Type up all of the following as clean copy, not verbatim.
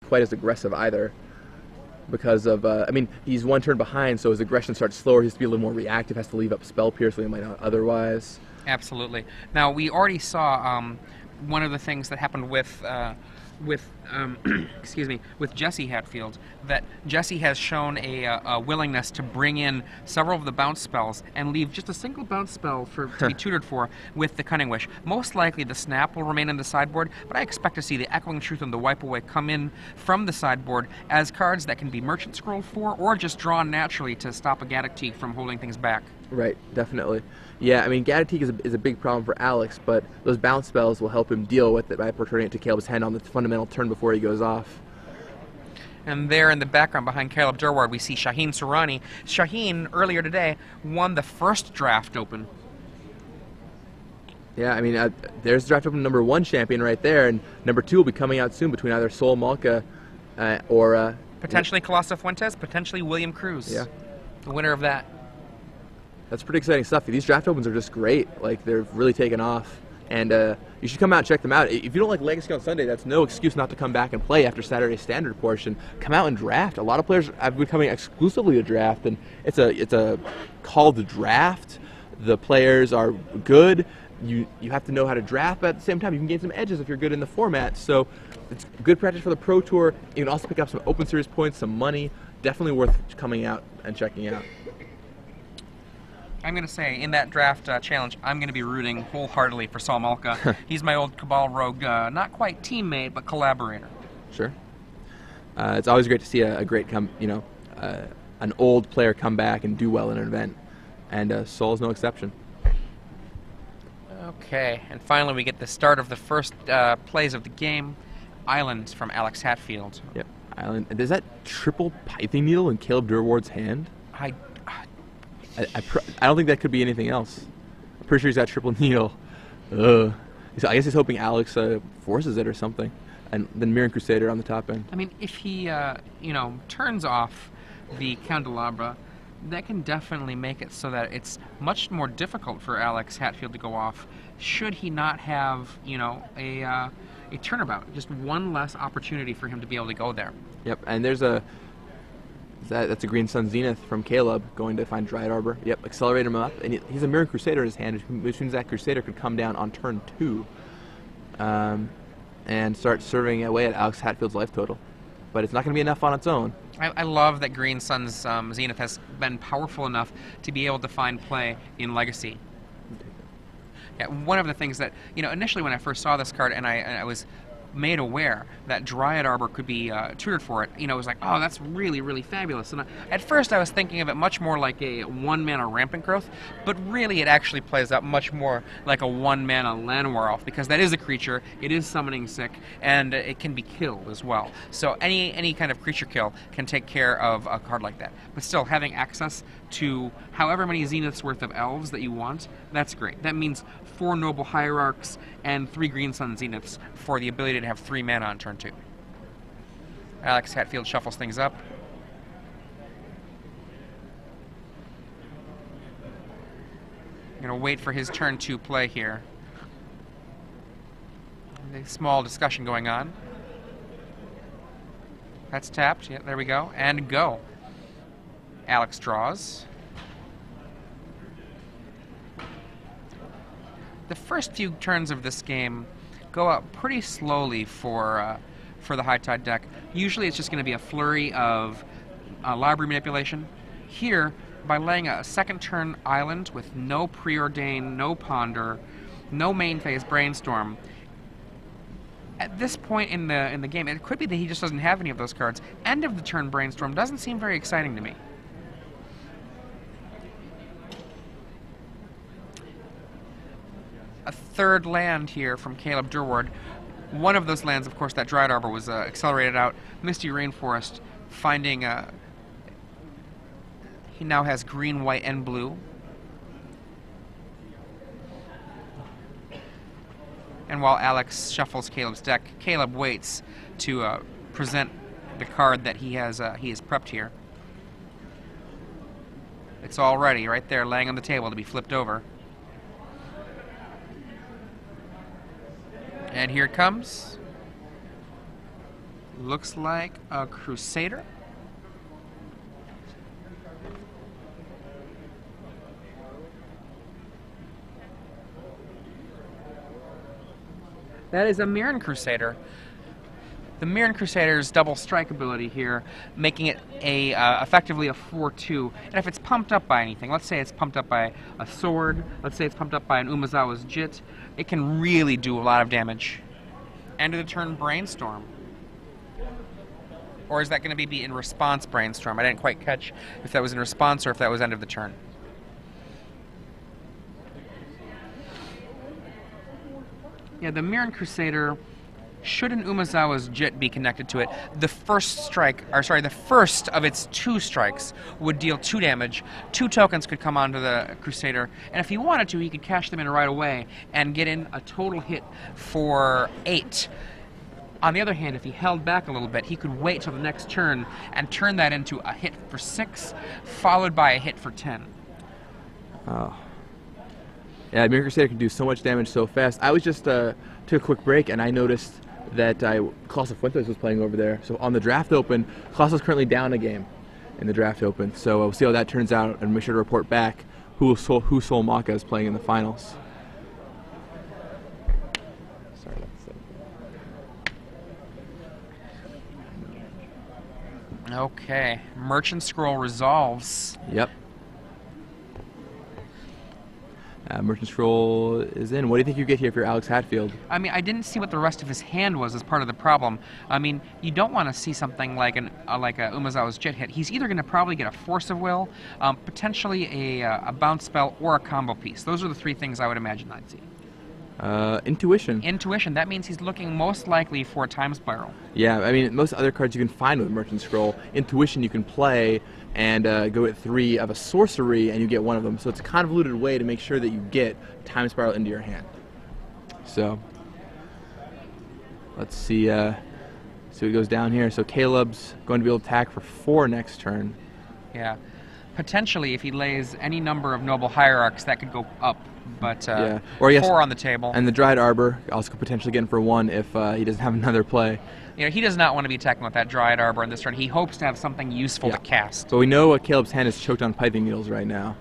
quite as aggressive either because of, I mean, he's one turn behind, so his aggression starts slower. He has to be a little more reactive, has to leave up Spell Pierce, so he might not otherwise. Absolutely. Now, we already saw one of the things that happened with excuse me, with Jesse Hatfield, that Jesse has shown a willingness to bring in several of the bounce spells and leave just a single bounce spell to be tutored for with the Cunning Wish. Most likely the Snap will remain in the sideboard, but I expect to see the Echoing Truth and the Wipe Away come in from the sideboard as cards that can be Merchant Scrolled for or just drawn naturally to stop a Gaddock from holding things back. Right, definitely. Yeah, I mean, Gaddock is a big problem for Alix, but those bounce spells will help him deal with it by returning it to Caleb's hand on the fundamental turn before he goes off. And there in the background behind Caleb Durward, we see Shaheen Surani. Shaheen, earlier today, won the first draft open. Yeah, I mean, there's draft open #1 champion right there, and #2 will be coming out soon between either Sol Malka or... potentially Colosso Fuentes, potentially William Cruz. Yeah. The winner of that. That's pretty exciting stuff. These draft opens are just great. Like, they're really taken off. And you should come out and check them out. If you don't like Legacy on Sunday, that's no excuse not to come back and play after Saturday's standard portion. Come out and draft. A lot of players have been coming exclusively to draft, and it's a called draft. The players are good. You have to know how to draft, but at the same time, you can gain some edges if you're good in the format. So it's good practice for the Pro Tour. You can also pick up some Open Series points, some money. Definitely worth coming out and checking out. I'm going to say, in that draft challenge, I'm going to be rooting wholeheartedly for Sol Malka. He's my old Cabal Rogue, not quite teammate, but collaborator. Sure. It's always great to see a great an old player come back and do well in an event, and Sol's no exception. Okay, and finally we get the start of the first plays of the game. Island from Alix Hatfield. Yep, Island. And is that triple Pithing Needle in Caleb Durward's hand? I don't think that could be anything else. I'm pretty sure he's got triple needle. Ugh. I guess he's hoping Alix forces it or something. And then Mirren Crusader on the top end. I mean, if he, turns off the Candelabra, that can definitely make it so that it's much more difficult for Alix Hatfield to go off should he not have, a turnabout. Just one less opportunity for him to be able to go there. Yep, and there's that's a Green Sun Zenith from Caleb going to find Dryad Arbor. Yep, accelerate him up. And he's a Mirror Crusader in his hand, which means that Crusader could come down on turn 2 and start serving away at Alix Hatfield's life total. But it's not going to be enough on its own. I love that Green Sun's Zenith has been powerful enough to be able to find play in Legacy. Yeah, one of the things that, initially when I first saw this card and I was made aware that Dryad Arbor could be tutored for it, it was like, oh, that's really, really fabulous. And at first I was thinking of it much more like a 1-mana Rampant Growth, but really it actually plays out much more like a 1-mana Llanowar Elf, because that is a creature, it is summoning sick, and it can be killed as well. So any kind of creature kill can take care of a card like that. But still, having access to however many Zeniths worth of elves that you want, that's great. That means 4 Noble Hierarchs and 3 Green Sun Zeniths for the ability to have 3 mana on turn 2. Alix Hatfield shuffles things up. I'm going to wait for his turn 2 play here. A small discussion going on. That's tapped. Yeah, there we go. And go. Alix draws. The first few turns of this game go out pretty slowly for the High Tide deck. Usually it's just going to be a flurry of library manipulation. Here, by laying a second turn island with no preordain, no ponder, no main phase brainstorm, at this point in the game, it could be that he just doesn't have any of those cards. End of the turn brainstorm doesn't seem very exciting to me. A third land here from Caleb Durward. One of those lands, of course, that Dryad Arbor was accelerated out. Misty Rainforest, finding he now has green, white, and blue. And while Alix shuffles Caleb's deck, Caleb waits to present the card that he has prepped here. It's all ready, right there, laying on the table to be flipped over. And here it comes. Looks like a Crusader. That is a Mirren Crusader. The Mirren Crusader's double strike ability here, making it a effectively a 4-2. And if it's pumped up by anything, let's say it's pumped up by a sword, let's say it's pumped up by an Umezawa's Jit, it can really do a lot of damage. End of the turn Brainstorm. Or is that going to be in response Brainstorm? I didn't quite catch if that was in response or if that was end of the turn. Yeah, the Mirren Crusader, should an Umezawa's Jit be connected to it, the first of its 2 strikes would deal 2 damage. 2 tokens could come onto the Crusader, and if he wanted to, he could cash them in right away and get in a total hit for 8. On the other hand, if he held back a little bit, he could wait till the next turn and turn that into a hit for 6, followed by a hit for 10. Oh. Yeah, Mirren Crusader can do so much damage so fast. I was just took a quick break, and I noticed that Colossal Fuentes was playing over there. So on the Draft Open, Colossal's currently down a game in the Draft Open. So we'll see how that turns out, and make sure to report back who Sol Maka is playing in the finals. Sorry, Okay, Merchant Scroll resolves. Yep. Merchant Scroll is in. What do you think you get here for Alix Hatfield? I mean, I didn't see what the rest of his hand was as part of the problem. I mean, you don't want to see something like a Umezawa's Jit hit. He's either going to probably get a Force of Will, potentially a bounce spell, or a combo piece. Those are the 3 things I would imagine I'd see. Intuition. Intuition. That means he's looking most likely for a Time Spiral. Yeah, I mean, most other cards you can find with Merchant Scroll. Intuition you can play and go at 3 of a sorcery, and you get 1 of them. So it's a convoluted way to make sure that you get Time Spiral into your hand. So let's see what goes down here. So Caleb's going to be able to attack for 4 next turn. Yeah. Potentially, if he lays any number of Noble Hierarchs, that could go up. But yeah. Or 4 on the table. And the Dried Arbor also could potentially get in for 1 if he doesn't have another play. You know, he does not want to be attacking with that Dryad Arbor in this turn. He hopes to have something useful to cast. But we know Caleb's hand is choked on Pithing Needles right now.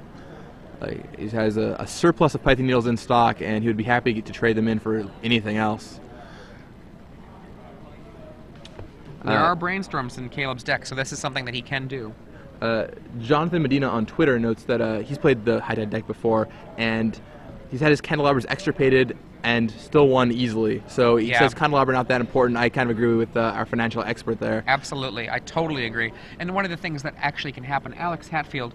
He has a surplus of Pithing Needles in stock, and he would be happy to trade them in for anything else. There are Brainstorms in Caleb's deck, so this is something that he can do. Jonathan Medina on Twitter notes that he's played the High Tide deck before, and he's had his Candelabras extirpated and still won easily. So he says Candelabra not that important. I kind of agree with our financial expert there. Absolutely. I totally agree. And one of the things that actually can happen, Alix Hatfield,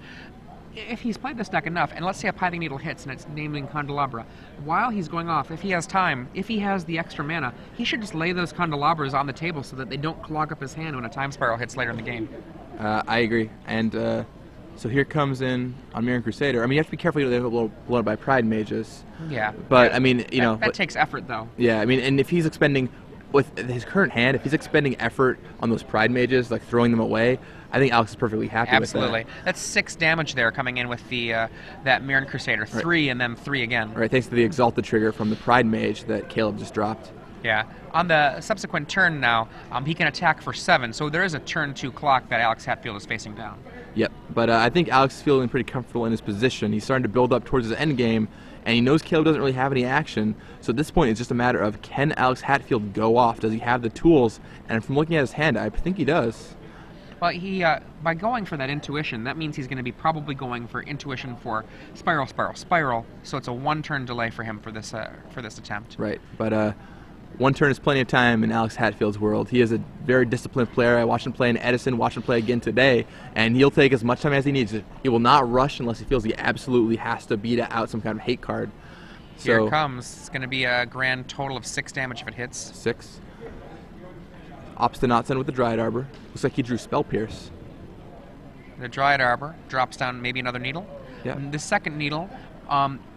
if he's played this deck enough, and let's say a Pithing Needle hits and it's naming Candelabra, while he's going off, if he has time, if he has the extra mana, he should just lay those Candelabras on the table so that they don't clog up his hand when a Time Spiral hits later in the game. I agree. And so here comes in on Mirren Crusader. I mean, you have to be careful you don't get blown up by Pride Mages. Yeah. But, I mean, you know... That takes effort, though. Yeah, I mean, and if he's expending... With his current hand, if he's expending effort on those Pride Mages, like throwing them away, I think Alix is perfectly happy with that. Absolutely. That's 6 damage there coming in with the that Mirren Crusader. 3 and then 3 again. Right, thanks to the Exalted trigger from the Pride Mage that Caleb just dropped. Yeah. On the subsequent turn now, he can attack for 7, so there is a turn 2 clock that Alix Hatfield is facing down. Yep, but I think Alix is feeling pretty comfortable in his position. He's starting to build up towards his end game, and he knows Caleb doesn't really have any action, so at this point it's just a matter of, can Alix Hatfield go off? Does he have the tools? And from looking at his hand, I think he does. Well, he by going for that Intuition, that means he's going to be probably going for Intuition for Spiral, Spiral, Spiral, so it's a 1-turn delay for him for this attempt. Right, but 1 turn is plenty of time in Alix Hatfield's world. He is a very disciplined player. I watched him play in Edison, watched him play again today, and he'll take as much time as he needs. He will not rush unless he feels he absolutely has to beat out some kind of hate card. Here it comes. It's going to be a grand total of 6 damage if it hits. 6. Obstinatson with the Dryad Arbor. Looks like he drew Spell Pierce. The Dryad Arbor drops down maybe another needle. Yeah. And the second needle,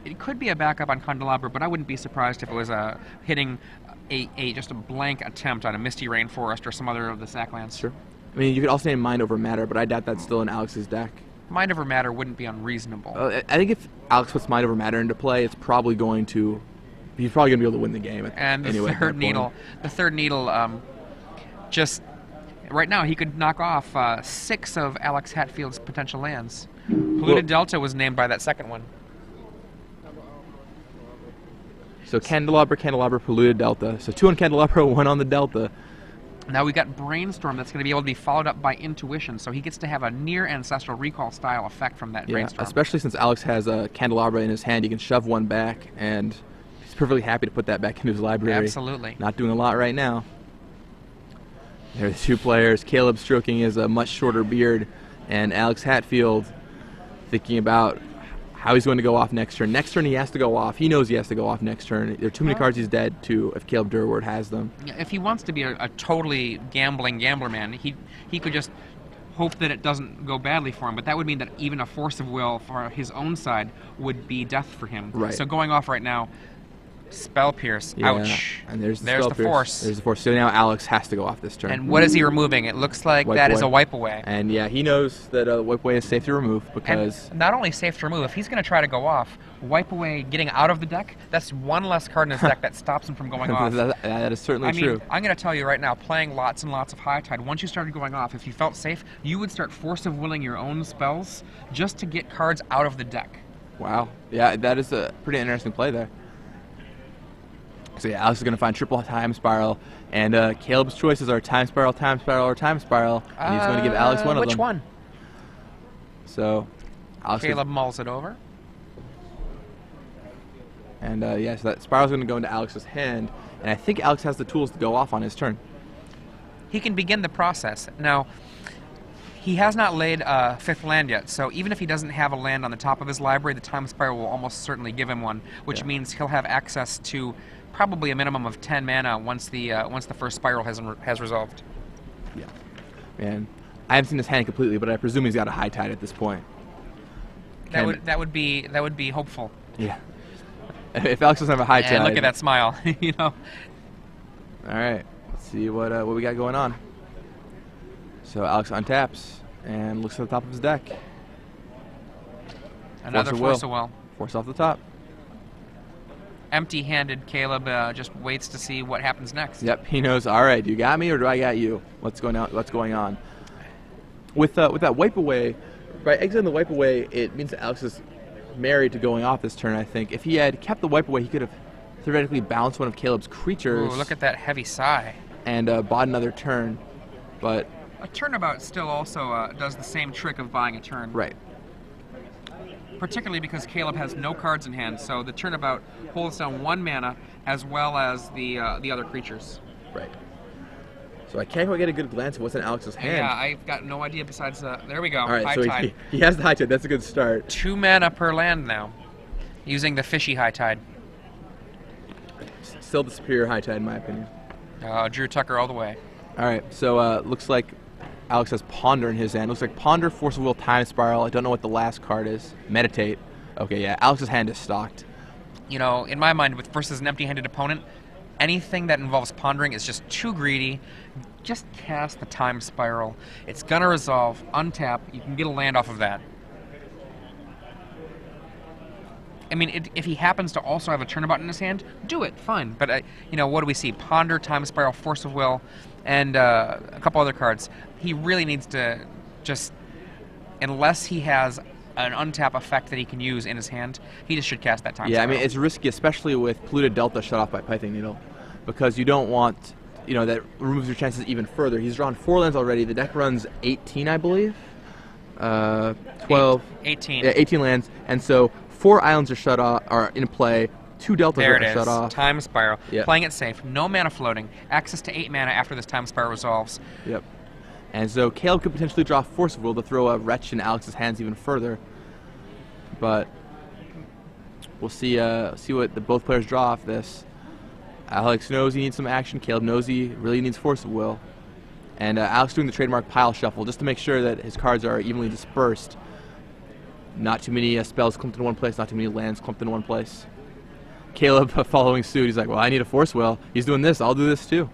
it could be a backup on Candelabra, but I wouldn't be surprised if it was hitting just a blank attempt on a Misty Rainforest or some other of the Sacklands. Sure. I mean, you could also name Mind Over Matter, but I doubt that's still in Alix's deck. Mind Over Matter wouldn't be unreasonable. I think if Alix puts Mind Over Matter into play, it's probably going to... He's probably going to be able to win the game. And the third needle, just Right now, he could knock off 6 of Alix Hatfield's potential lands. Polluted Delta was named by that second one. So Candelabra, Candelabra, Polluted Delta. So 2 on Candelabra, 1 on the Delta. Now we got Brainstorm that's going to be able to be followed up by Intuition, so he gets to have a near Ancestral Recall style effect from that Brainstorm. Especially since Alix has a Candelabra in his hand, he can shove 1 back, and he's perfectly happy to put that back into his library. Absolutely. Not doing a lot right now. There are the 2 players. Caleb stroking his much shorter beard, and Alix Hatfield thinking about how he's going to go off next turn. Next turn he has to go off. He knows he has to go off next turn. There are too many cards he's dead to if Caleb Durward has them. If he wants to be a totally gambler man, he could just hope that it doesn't go badly for him. But that would mean that even a Force of Will for his own side would be death for him. Right. So going off right now, Spell Pierce. Yeah, Ouch. and there's the Force. There's the Force. So now Alix has to go off this turn. And what is he removing? It looks like that is a Wipe Away. And yeah, he knows that Wipe Away is safe to remove because... And not only safe to remove, if he's going to try to go off, Wipe Away getting out of the deck, that's 1 less card in his deck that stops him from going off. That is certainly true. I'm going to tell you right now, playing lots and lots of High Tide, once you started going off, if you felt safe, you would start Force of Willing your own spells just to get cards out of the deck. Wow. Yeah, that is a pretty interesting play there. So yeah, Alix is going to find triple Time Spiral, and Caleb's choices are Time Spiral, Time Spiral, or Time Spiral, and he's going to give Alix one of them. Which one? So, Caleb mulls it over. And yeah, so that Spiral's going to go into Alix's hand, and I think Alix has the tools to go off on his turn. He can begin the process. Now, he has not laid a 5th land yet, so even if he doesn't have a land on the top of his library, the Time Spiral will almost certainly give him one, which means he'll have access to probably a minimum of 10 mana once the first Spiral has resolved. Yeah, and I haven't seen his hand completely, but I presume he's got a High Tide at this point. That would be hopeful. Yeah. If Alix doesn't have a High Tide. And look at that smile, you know. All right, let's see what we got going on. So Alix untaps and looks at the top of his deck. Another Force of Will. Force off the top. Empty-handed Caleb just waits to see what happens next. Yep, he knows. All right, do you got me or do I got you? What's going on? What's going on? With that Wipe Away, by exiting the Wipe Away, it means that Alix is married to going off this turn. I think if he had kept the Wipe Away, he could have theoretically bounced one of Caleb's creatures. Ooh, look at that heavy sigh. And bought another turn, but a turnabout still also does the same trick of buying a turn. Right. Particularly because Caleb has no cards in hand, so the turnabout holds down 1 mana as well as the other creatures. Right. So I can't quite get a good glance at what's in Alix's hand. Yeah, I've got no idea besides there we go. All right, High so Tide. He has the High Tide. That's a good start. 2 mana per land now, using the fishy High Tide. Still the superior High Tide, in my opinion. Drew Tucker all the way. All right, so looks like Alix has Ponder in his hand. Looks like Ponder, Force of Will, Time Spiral. I don't know what the last card is. Meditate. Okay, yeah, Alix's hand is stocked. You know, in my mind, versus an empty-handed opponent, anything that involves pondering is just too greedy. Just cast the Time Spiral. It's gonna resolve, untap, you can get a land off of that. I mean, if he happens to also have a turnabout in his hand, do it, fine. But, you know, what do we see? Ponder, Time Spiral, Force of Will, and a couple other cards. He really needs to just, unless he has an untap effect that he can use in his hand, he just should cast that Time Spiral. Yeah, I mean, it's risky, especially with Polluted Delta shut off by Pithing Needle, because you don't want, you know, that removes your chances even further. He's drawn 4 lands already. The deck runs 18, I believe. 12. 18. Yeah, 18 lands, and so 4 islands are shut off, are in play. 2 deltas there are it is. shut off. Time Spiral. Yep. Playing it safe. No mana floating. Access to 8 mana after this Time Spiral resolves. Yep. And so Caleb could potentially draw Force of Will to throw a Wretch in Alix's hands even further. But we'll see what both players draw off this. Alix knows he needs some action. Caleb knows he really needs Force of Will. And Alix doing the trademark pile shuffle just to make sure that his cards are evenly dispersed. Not too many spells clumped in one place, not too many lands clumped in one place. Caleb following suit, he's like, well, I need a Force Will. He's doing this, I'll do this too.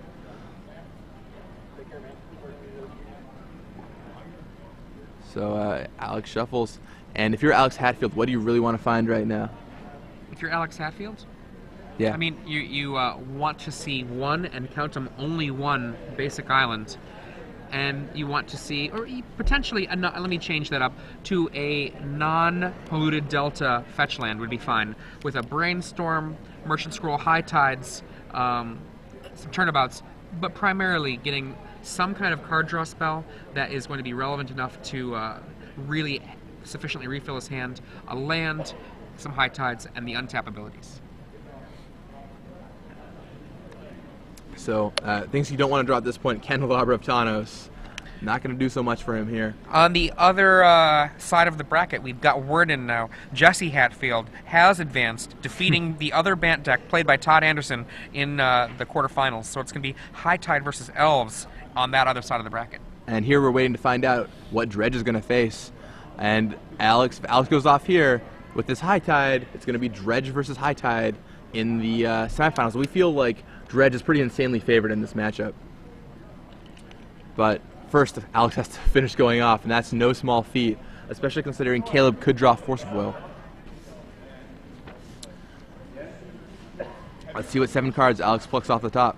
So Alix shuffles. And if you're Alix Hatfield, what do you really want to find right now? If you're Alix Hatfield? Yeah. I mean, you want to see one, and count them, only one basic island. and you want to see, or potentially, let me change that up, to a non-polluted delta fetch land would be fine, with a Brainstorm, Merchant Scroll, High Tides, some turnabouts, but primarily getting some kind of card draw spell that is going to be relevant enough to really sufficiently refill his hand, a land, some High Tides, and the untap abilities. So, things you don't want to draw at this point, Candelabra of Tawnos. Not going to do so much for him here. On the other side of the bracket, we've got word in now. Jesse Hatfield has advanced, defeating the other Bant deck played by Todd Anderson in the quarterfinals. So it's going to be High Tide versus Elves on that other side of the bracket. And here we're waiting to find out what Dredge is going to face. And Alix, if Alix goes off here with this High Tide, it's going to be Dredge versus High Tide in the semifinals. We feel like Dredge is pretty insanely favored in this matchup. But first, Alix has to finish going off, and that's no small feat, especially considering Caleb could draw Force of Will. Let's see what 7 cards Alix plucks off the top.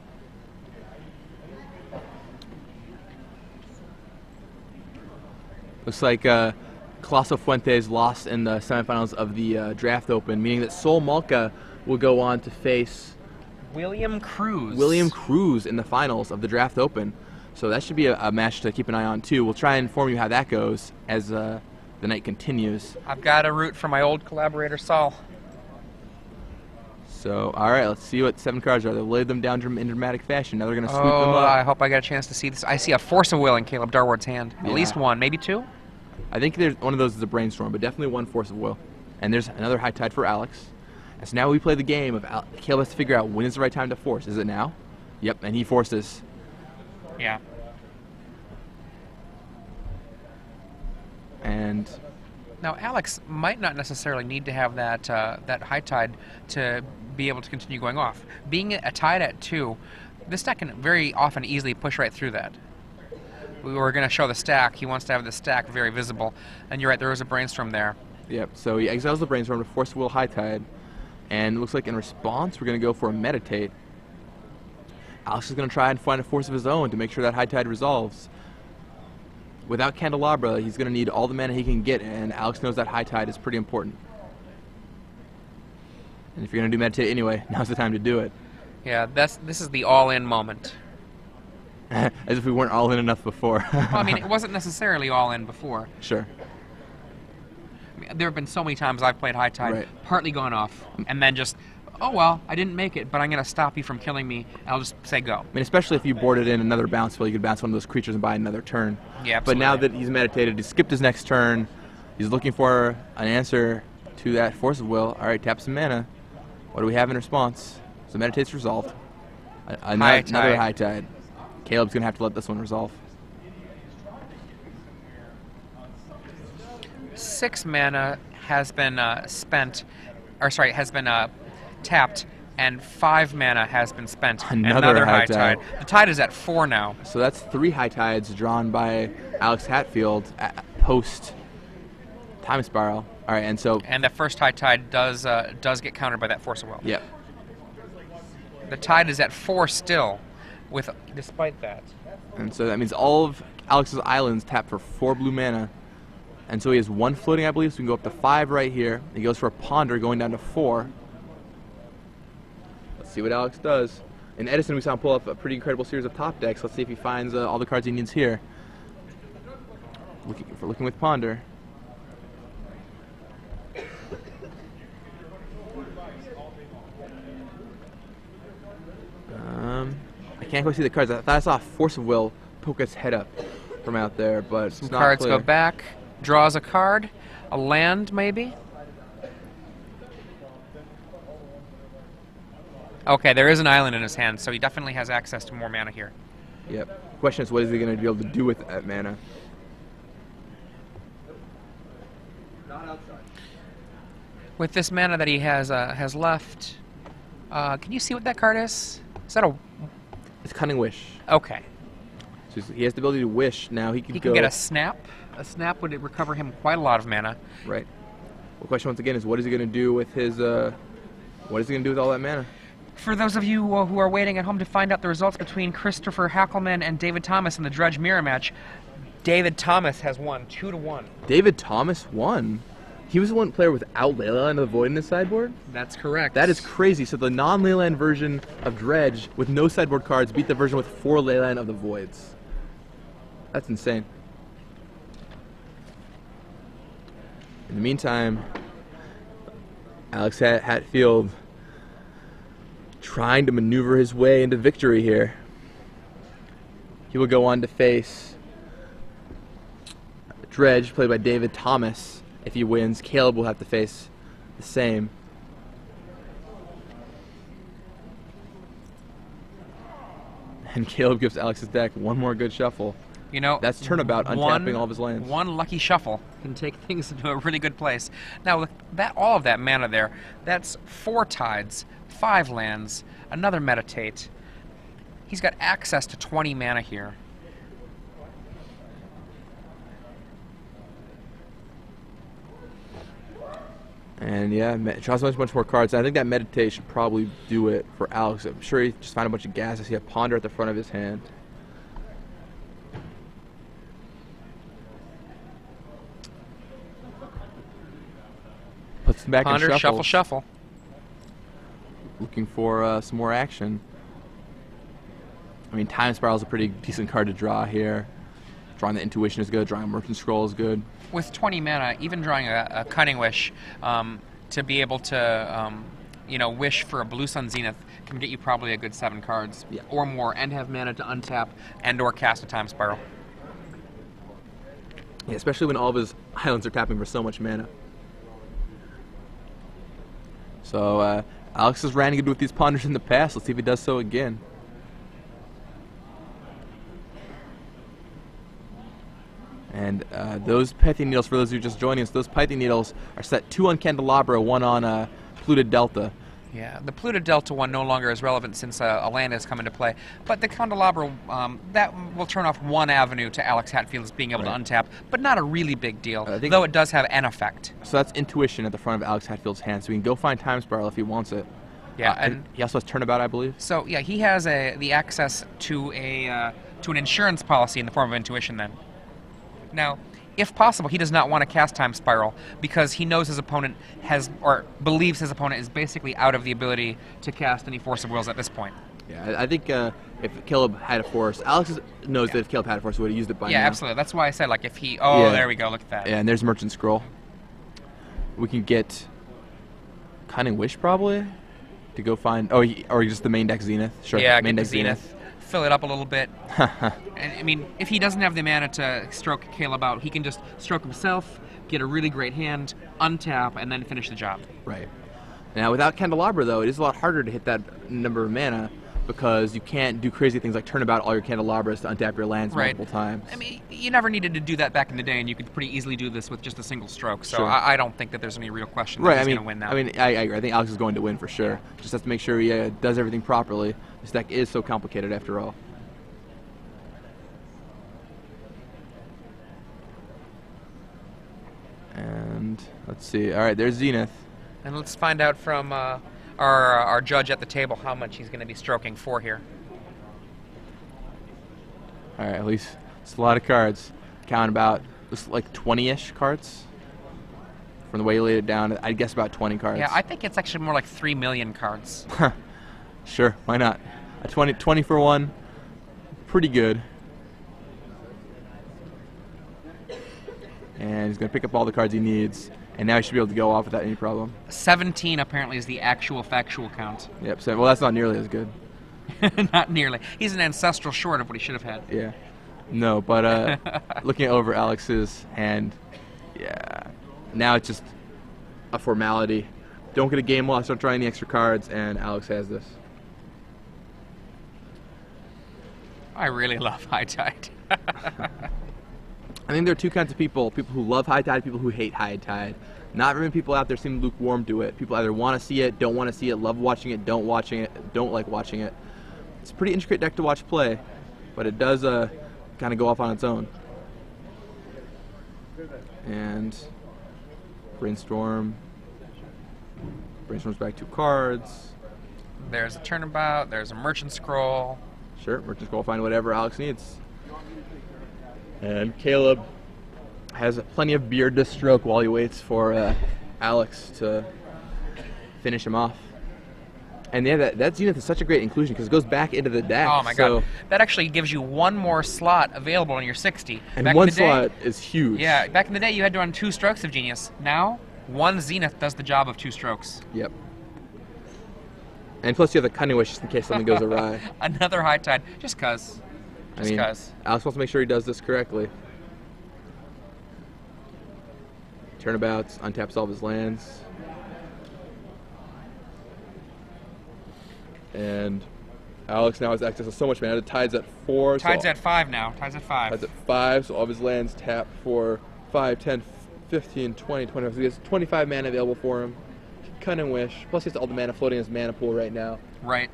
Looks like Colosso Fuentes lost in the semifinals of the Draft Open, meaning that Sol Malka will go on to face William Cruz. William Cruz in the finals of the Draft Open. So that should be a match to keep an eye on, too. We'll try and inform you how that goes as the night continues. I've got a root for my old collaborator, Saul. So, all right, let's see what 7 cards are. They'll lay them down in dramatic fashion. Now they're going to sweep them up. I hope I get a chance to see this. I see a Force of Will in Caleb Durward's hand. At least one, maybe 2? I think there's one of those is a Brainstorm, but definitely 1 Force of Will. And there's another High Tide for Alix. And so now we play the game of Caleb has to figure out when is the right time to force. Is it now? Yep, and he forces. Yeah. And now Alix might not necessarily need to have that that High Tide to be able to continue going off. Being a tide at 2, this deck can very often easily push right through that. We were going to show the stack. He wants to have the stack very visible. And you're right, there is a Brainstorm there. Yep, so he exiles the Brainstorm to force Will High Tide. And it looks like in response, we're going to go for a Meditate. Alix is going to try and find a force of his own to make sure that High Tide resolves. Without Candelabra, he's going to need all the mana he can get, and Alix knows that High Tide is pretty important. And if you're going to do Meditate anyway, now's the time to do it. Yeah, this is the all-in moment. As if we weren't all in enough before. Well, I mean, it wasn't necessarily all-in before. Sure. I mean, there have been so many times I've played High Tide, right, partly gone off, and then just, oh well, I didn't make it, but I'm going to stop you from killing me. I'll just say go. I mean, especially if you boarded in another bounce spell, you could bounce one of those creatures and buy another turn. Yeah, absolutely. But now that he's meditated, he skipped his next turn, he's looking for an answer to that Force of Will. All right, tap some mana. What do we have in response? So Meditate's resolved. Another High Tide. Caleb's going to have to let this one resolve. 6 mana has been spent, or sorry, has been tapped, and 5 mana has been spent. Another High Tide. The tide is at 4 now. So that's 3 High Tides drawn by Alix Hatfield post Time Spiral. All right, and the first High Tide does get countered by that Force of Will. Yep. The tide is at 4 still, despite that. And so that means all of Alix's islands tap for 4 blue mana. And so he has 1 floating, I believe, so we can go up to 5 right here. He goes for a Ponder, going down to 4. Let's see what Alix does. In Edison, we saw him pull up a pretty incredible series of top decks. Let's see if he finds all the cards he needs here. Looking with Ponder. I can't quite see the cards. I thought I saw Force of Will poke its head up from out there, but some it's not cards clear. Go back, draws a card, a land maybe. Okay, there is an island in his hand, so he definitely has access to more mana here. Yep. Question is, what is he going to be able to do with that mana? Not outside. With this mana that he has left, can you see what that card is? Is that a? It's Cunning Wish. Okay. So he has the ability to wish. Now he can go. Get a snap. A snap would recover him quite a lot of mana. Right. Well, the question once again is, what is he going to do with his? What is he going to do with all that mana? For those of you who are waiting at home to find out the results between Christopher Hackelman and David Thomas in the Dredge Mirror match, David Thomas has won 2-1. David Thomas won? He was the one player without Leyland of the Void in his sideboard? That's correct. That is crazy. So the non-Leyland version of Dredge with no sideboard cards beat the version with 4 Leyland of the Voids. That's insane. In the meantime, Alix Hatfield trying to maneuver his way into victory here. He will go on to face Dredge, played by David Thomas. If he wins, Caleb will have to face the same. And Caleb gives Alix's deck one more good shuffle. You know, that's Turnabout, untapping all of his lands. One lucky shuffle can take things into a really good place. Now, with all of that mana there, that's 4 Tides, 5 lands, another Meditate. He's got access to 20 mana here. And yeah, draws much more cards. I think that Meditate should probably do it for Alix. I'm sure he just found a bunch of gas. I see a Ponder at the front of his hand. Puts them back Ponder, in shuffle, shuffle. Looking for some more action. I mean, Time Spiral is a pretty decent card to draw here. Drawing the Intuition is good. Drawing Merchant Scroll is good. With 20 mana, even drawing a Cunning Wish to be able to, you know, wish for a Blue Sun Zenith can get you probably a good 7 cards or more, and have mana to untap and/or cast a Time Spiral. Yeah, especially when all of his islands are tapping for so much mana. So Alix has ran good with these Ponders in the past. Let's see if he does so again. And those Pithing Needles, for those who are just joining us, those Pithing Needles are set 2 on Candelabra, 1 on Polluted Delta. Yeah, the Polluted Delta one no longer is relevant since a land has come into play. But the Candelabra, that will turn off 1 avenue to Alix Hatfield's being able to untap, but not a really big deal, though it does have an effect. So that's Intuition at the front of Alix Hatfield's hand, so he can go find Time Spiral if he wants it. Yeah, and he also has Turnabout, I believe. So yeah, he has the access to an insurance policy in the form of Intuition then. Now, if possible, he does not want to cast Time Spiral because he knows his opponent has, or believes his opponent is basically out of the ability to cast any Force of Wills at this point. Yeah, I think if Caleb had a Force, Alix knows that if Caleb had a Force, he would have used it by now. Yeah, absolutely. That's why I said, like, if he... Oh, there we go. Look at that. Yeah, and there's Merchant Scroll. We can get Cunning Wish, probably, to go find... Oh, or just the main deck Zenith. Sure, yeah, main get deck the Zenith. Fill it up a little bit. And I mean, if he doesn't have the mana to stroke Caleb out, he can just stroke himself, get a really great hand, untap, and then finish the job. Right. Now, without Candelabra, though, it is a lot harder to hit that number of mana because you can't do crazy things like turn about all your Candelabras to untap your lands multiple times. I mean, you never needed to do that back in the day, and you could pretty easily do this with just a single stroke. So sure. I don't think that there's any real question that he's going to win now. I mean, I agree. I think Alix is going to win for sure. Just has to make sure he does everything properly. This deck is so complicated after all. And let's see. All right, there's Zenith. And let's find out from our judge at the table how much he's going to be stroking for here. All right, at least it's a lot of cards. Count about like 20-ish cards. From the way you laid it down, I'd guess about 20 cards. Yeah, I think it's actually more like 3 million cards. Sure, why not? A 20 for 1, pretty good. And he's going to pick up all the cards he needs, and now he should be able to go off without any problem. 17 apparently is the actual factual count. Yep, so, well, that's not nearly as good. Not nearly. He's an ancestral short of what he should have had. Yeah. No, but looking over Alix's hand, yeah, now it's just a formality. Don't get a game loss, don't draw any extra cards, and Alix has this. I really love High Tide. I think there are 2 kinds of people who love High Tide, people who hate High Tide. Not very many people out there seem lukewarm to it. People either want to see it, don't want to see it, love watching it, don't like watching it. It's a pretty intricate deck to watch play, but it does kind of go off on its own. And Brainstorm's back 2 cards. There's a turnabout. There's a merchant scroll. Sure, merchant scroll, find whatever Alix needs. And Caleb has plenty of beard to stroke while he waits for Alix to finish him off. And yeah, that Zenith is such a great inclusion because it goes back into the deck. Oh my god. That actually gives you one more slot available in your 60. And back one slot is huge. Yeah, back in the day you had to run 2 strokes of Genius. Now, 1 Zenith does the job of 2 strokes. Yep. And plus you have the Cunning Wish just in case something goes awry. Another High Tide, just cuz. Just cuz. Alix wants to make sure he does this correctly. Turnabouts, untaps all of his lands. And Alix now has access to so much mana. The Tide's at 4. Tide's at 5 now. Tide's at 5. Tide's at 5, so all of his lands tap for 5, 10, 15, 20, 25. So he has 25 mana available for him. Cunning Wish. Plus he has all the mana floating in his mana pool right now. Right.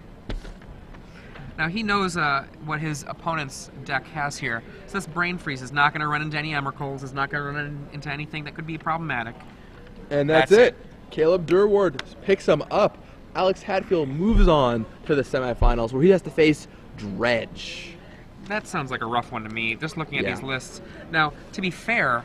Now he knows what his opponent's deck has here. So this Brain Freeze is not going to run into any Emrakul's. It's not going to run into anything that could be problematic. And that's it. Caleb Durward picks him up. Alix Hatfield moves on to the semifinals where he has to face Dredge. That sounds like a rough one to me, just looking at these lists. Now, to be fair,